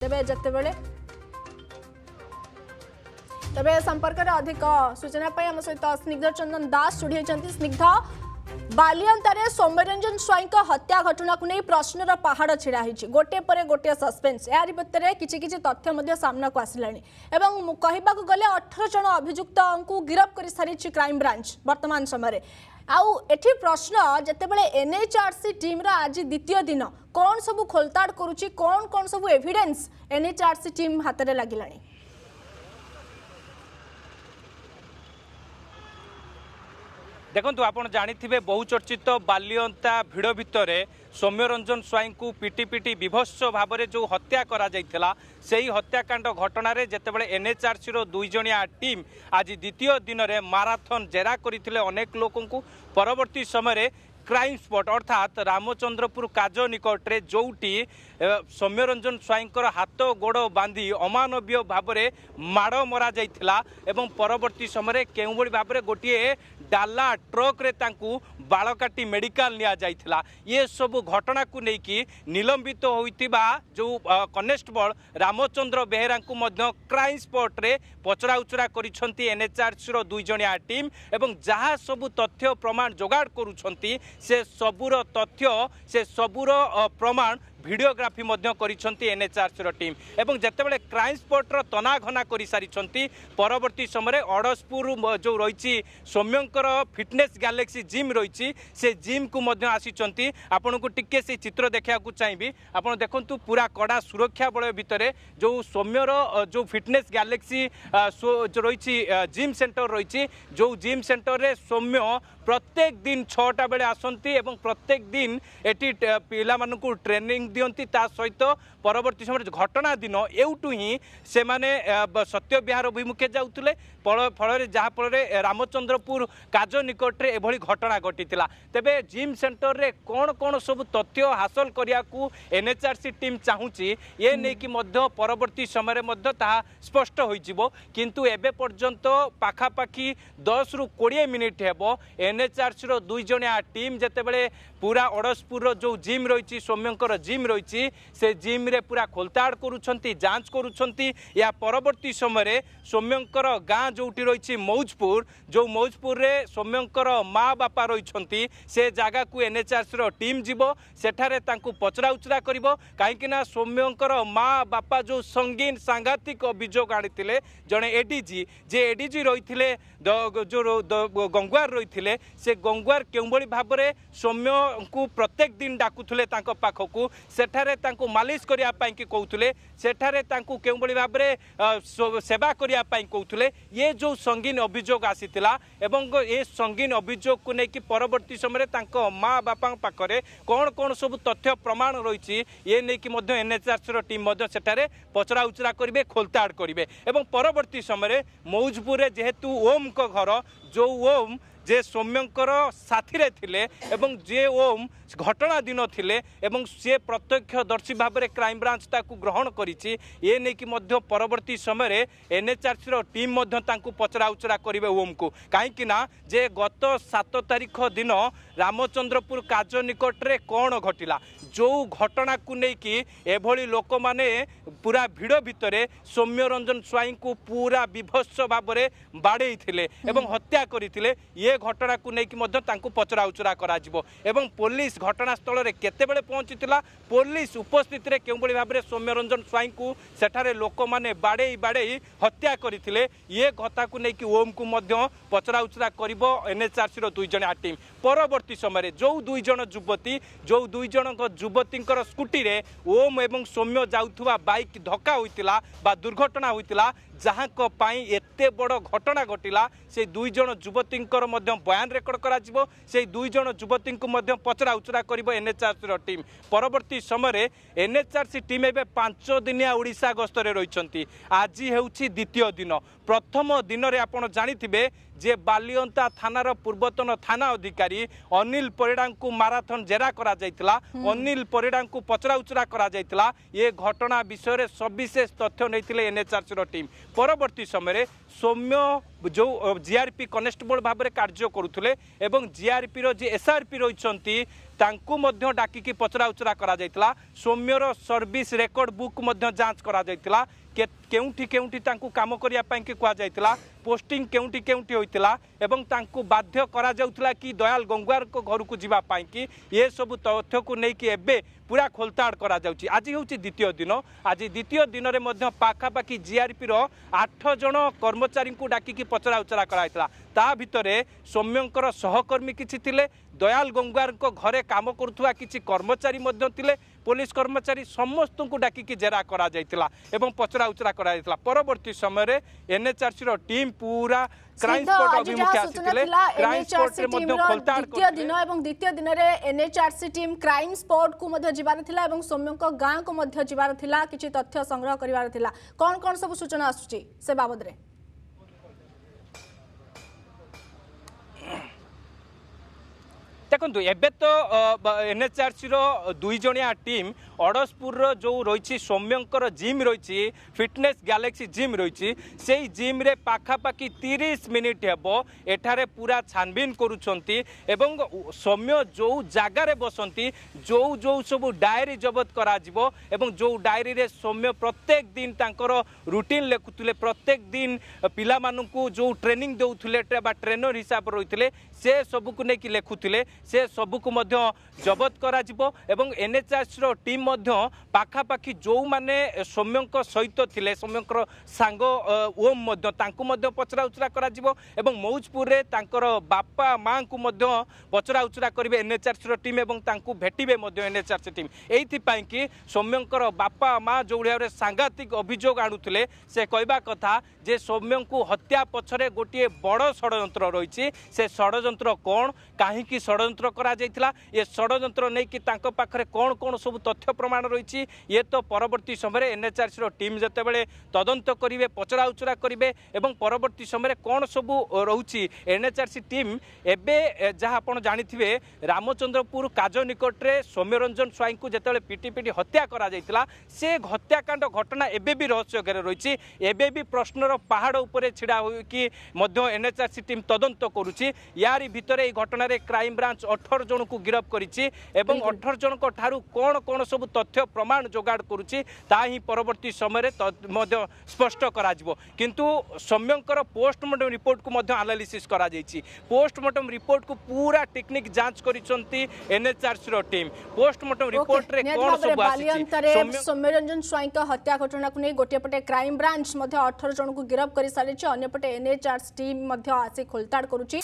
तेबे जतेबेले तेबे संपर्क में अधिक सूचना आम सहित स्निग्ध चंदन दास जोड़ी स्निग्ध बालियंतारे सौम्यरंजन स्वाई हत्या घटना को नहीं प्रश्नर पहाड़ छिड़ा गोटे पर गोटे सस्पेन्स यार भितर किछि तथ्य सामना को आसला कहवा गले 18 जन अभियुक्त को गिरफ्त कर सारी क्राइम ब्रांच वर्तमान समय आउ एठी प्रश्न जेतेबेले एनएचआरसी टीम रा आज द्वितीय दिन कौन सब खोलताड़ करुची कौन सब एविडेंस एनएचआरसी टीम हाथ में लगिलानी। देखंतु आपण जानिथिबे बहुचर्चित बालियंता भिड़ भितर सौम्यरंजन स्वाई को पिटी पिटी विभत्स भाव में जो हत्या करा जाइथिला सेही हत्याकांड घटना जेतेबेले एनएचआरसी रो 2 जणिया टीम आज द्वितीय दिन में माराथन जेरा करथिले अनेक लोकों को परवर्ती समय क्राइम स्पॉट अर्थात रामचंद्रपुर काज निकटरे जोटी सौम्यरंजन स्वाईंकर हाथ गोड़ बांधी अमानवीय भाव में माड़ मरा जाइथिला एवं परवर्ती समय केउ भली भाव में गोटे डाला ट्रक रे तांकू बाल काटी मेडिकल निया जाइथिला। ये सब घटना को लेकिन निलंबित होइतिबा जो कनेस्टेबल रामचंद्र बेहेरा को मध्य क्राइम स्पॉट रे पचरा उचरा करिसंती एनएचआरसी रो 2 जणिया टीम एवं जहाँ सब तथ्य प्रमाण जोगाड़ करुछंती से सबुर तथ्य से सबुर प्रमाण वीडियोग्राफी करिसंती एनएचआरसी टीम एवं जेतेबेले क्राइम स्पॉट रो तना घना करि सारिसंती परवर्ती समय अड़सपुर जो रही सौम्यंकर फिटनेस गैलेक्सी जिम रही से जिम को मध्य आसीचंती। आपन को टिके से चित्र देखा चाहिए आपन देखंतु पूरा कड़ा सुरक्षा बल भितर जो सौम्यर जो फिटनेस गैलेक्सी जो रही जिम सेंटर रही जो जिम सेंटर रे सौम्य प्रत्येक दिन 6टा बेले आसंती एवं प्रत्येक दिन एटी पिला मानकु ट्रेनिंग दियंती ता सहित परवर्ती समय घटना दिन एउटू ही से माने सत्य विहार अभिमुखे जाउतले फल जहाँफल रामचंद्रपुर काज निकटरे एभली घटना घटीला। तेबे जिम सेंटर रे कौन सब तथ्य हासिल करिया को एनएचआरसी टीम चाहूची ये नहीं कि मध्य परवर्ती समय मध्य ताहा स्पष्ट होइजिवो किंतु एबे पर्यंत पाखापाखी 10 रु 20 मिनिट हेबो एनएचआरसी रो 2 जणिया टीम जेतेबेले पूरा अड़सपुर जो जिम रही सौम्यंकर जिम रही से जिम रे पूरा खोलताड़ करुछंती जांच करुछंती या परवर्ती समय सौम्यंकर गाँ जोटी रही मौजपुर जो मौजपुर रे सौम्यंकर माँ बापा रही से जगह को एनएचआरसी रो टीम जीवो सेठारे तांकू पचरा उचरा करिवो काहेकि सौम्यंकर माँ बापा जो संगीन सांघातिक अभियोग आनिथिले जणे एडीजी जे एडीजी रही जो गंगुआर रही से गंगुआर केउभली भाव में सौम्य को प्रत्येक दिन डाकुले पाखक सेठारे तांकू मालिश करिया पाई कि कहूले सेठारे तांकू केउभली भाव में सेवा करिया पाई कहूले ये जो संगीन अभियोग आसीतिला एवं ये संगीन अभियोग को लेकिन परवर्ती समय तांको माँ बापा पाखरे कौन सब तथ्य प्रमाण रही ये नहीं कि एनएचआरसी टीम सेठारे पचरा उचरा करेंगे खोलताड़ करेंगे एवं परवर्ती समय मौजपुर जेहेतु ओम को घर जो ओम जे सौम्यंकर साथी रे थिले एवं जे ओम घटना दिन थिले एवं से प्रत्यक्षदर्शी भाव में क्राइम ब्रांच ताकू ग्रहण करिछि ये नहीं कि मध्य परवर्ती समय एनएचआरसी रो टीम मध्य तांकू पचरा उचरा करिवे ओम को काहेकि ना जे गत 7 तारिख दिन रामचंद्रपुर काज निकटरे कौन घटिला जो घटना को लेकिन एभली लोक माने पूरा भिड़ भितर सौम्यरंजन स्वाई को पूरा विभत्स भाव में बाड़े थिले एवं हत्या करथिले ये घटना को लेकिन पचरा उचरा करा एवं पुलिस घटनास्थल में केतेबेले पहुंचीला पुलिस उपस्थित रे केउभली भाव में सौम्यरंजन स्वाई को सेठारे लोक माने बाड़े बाड़े हत्या करथिले ये कथा को लेकिन ओम को मध्य पचरा उचरा करिवो एनएचआरसी रो 2 जणिया टीम परवर्ती समय जो 2 जण युवती जो 2 जण युवती स्कूटी रे ओम एवं सौम्य जाउथुवा बाइक धक्का होइतिला बा दुर्घटना होइतिला जहाँ एते बड़ घटना घटिला से 2 जण युवती बयान रेकर्ड करा से 2 जण युवती को पचरा उचरा करिवो एनएचआरसी टीम परवर्ती समय एनएचआरसी टीम एबे 5 दिनिया ओडिशा गस्तरे रहिसंती आज हेउछि द्वितीय दिन प्रथम दिन रे आपण जानिथिबे जे बालियंता थानार पूर्वतन थाना अधिकारी अनिल परिड़ा को माराथन जेरा करा जाइतिला अनिल परिड़ा को पचरा उचरा करा जाइतिला ये घटना विषय सविशेष तथ्य नैथिले एनएचआरसी टीम परवर्ती समय सौम्य जो जीआरपी कनेस्टेबल भाव में कार्य करुले एवं जीआरपी रो जे एसआरपी रही तांकु मध्य डाकिकी पचरा उचरा करा जायतिला सौम्यर सर्विस रेकर्ड बुक मध्य जांच करा जायतिला केउंठी केउंठी तांकु काम करिया पाई के कुआ जायतिला पोस्टिंग केउंठी केउंठी होइतिला एवं तांकु बाध्य करा जाउतिला कि दयाल गंगवार को घर को जीवा पाई कि ये सब तथ्य को नै कि एबे पूरा खोलताड़ करा जाउची। आज होउची द्वितीय दिन आज द्वितीय दिन रे मध्य पाखापाखी जीआरपी रो 8 जन कर्मचारी को डाकिकी पचरा उचरा कराइतला ता भितरे सौम्यंकर सहकर्मी किछि थिले दयाल गंगवार को घरे काम करुथुवा किछि कर्मचारी मध्य थिले पुलिस कर्मचारी समस्त को डाकिकी जेरा करा जाइतिला एवं पचरा उचरा करा जाइतिला परवर्ती समय रे एनएचआरसी रो टीम पूरा क्राइम स्पॉट अभिमुखे आसीथिले क्राइम स्पॉट रे मध्य खोलताड़ द्वितीय दिन एवं द्वितीय दिन रे एनएचआरसी टीम क्राइम स्पॉट को मध्य जिबार थिला एवं सौम्यंक गां को मध्य जिबार थिला किछि तथ्य संग्रह करिवार थिला कोन कोन सब सूचना आसुची से बाबद रे देखो एबे तो एनएचआरसी रो 2 जणिया टीम अड़सपुर जो रही सौम्यंकर जिम रही फिटनेस गैलेक्सी जिम रही से जिम रे पाखापाखी 30 मिनिट हेबो एठारे पूरा छानबीन करुछंती एवं सौम्य जो जगार बसंती जो जो सब डायरी जबत करा जिवो एवं जो डायरी रे सौम्य प्रत्येक दिन तांकर रूटीन लेखुतले प्रत्येक दिन पिला मानकू जो ट्रेनिंग देउथले बा ट्रेनर हिसाब रहितले से सब को नेकी लेखुतले से सब को मध्य जबत करा जिवो एवं एनएचआरसी रो टीम मध्य पाखापाखी जो माने सौम्यंक सहित थिले सौम्यंकर सांग ओम मध्य तांकु मध्य पचरा उचरा करा जिवो एवं मौजपुर रे तांकर बापा मां को मध्य पचरा उचरा करिवे एनएचआरसी रो टीम एवं तांकु भेटिबे मध्य एनएचआरसी टीम एथि पई कि सौम्यंकर बापा मां जो रे सांघातिक अभियोग आनुथिले से कहबा कथा जे सौम्यंकु हत्या पछरे गोटिए बड़ षडयंत्र रहिछि से षडयंत्र कोन काहे कि षडयंत्र करा जायतिला ए षडयंत्र नै कि तांको पाखरे कोन कोन सब तथ्य प्रमाण रही ये तो परवर्ती समय एनएचआरसी टीम जिते बड़े तदंत करेंगे पचरा उचरा करेंगे एवं परवर्ती समय कौन सब रोची एनएचआरसी टीम एबे जहाँ आप जानी रामचंद्रपुर काज निकट में सौम्यरंजन स्वाई को जिते पिटी पिटी हत्या करा जायतिला से हत्याकांड घटना एबे भी रहस्य घेरे रही एबे भी प्रश्नर पहाड़ उपरे छिड़ा होइकी मध्य एनएचआरसी टीम तदंत करुची यारी भितर এই घटना क्राइम ब्रांच 18 जन को गिरफ करिछि एवं 18 जन को ठारू कोन कोन सब तथ्य प्रमाण जोगाड़ करुछि ता ही परवर्ती समय मध्य स्पष्ट करा जिवो किंतु सौम्यंकर पोस्टमार्टम रिपोर्ट को मध्य एनालिसिस करा जायछि पोस्टमार्टम रिपोर्ट को पूरा टेक्निक जांच करिसंती एनएचआरसी रो टीम पोस्टमार्टम रिपोर्ट रे कोन सब आछि सौम्यरंजन स्वाई का हत्या घटना को नै गोटे पटे क्राइम ब्रांच मध्य 18 जन को गिरफ करि सारिछि अन्य पटे एनएचआरसी टीम मध्य आसी खोलताड़ करुछि।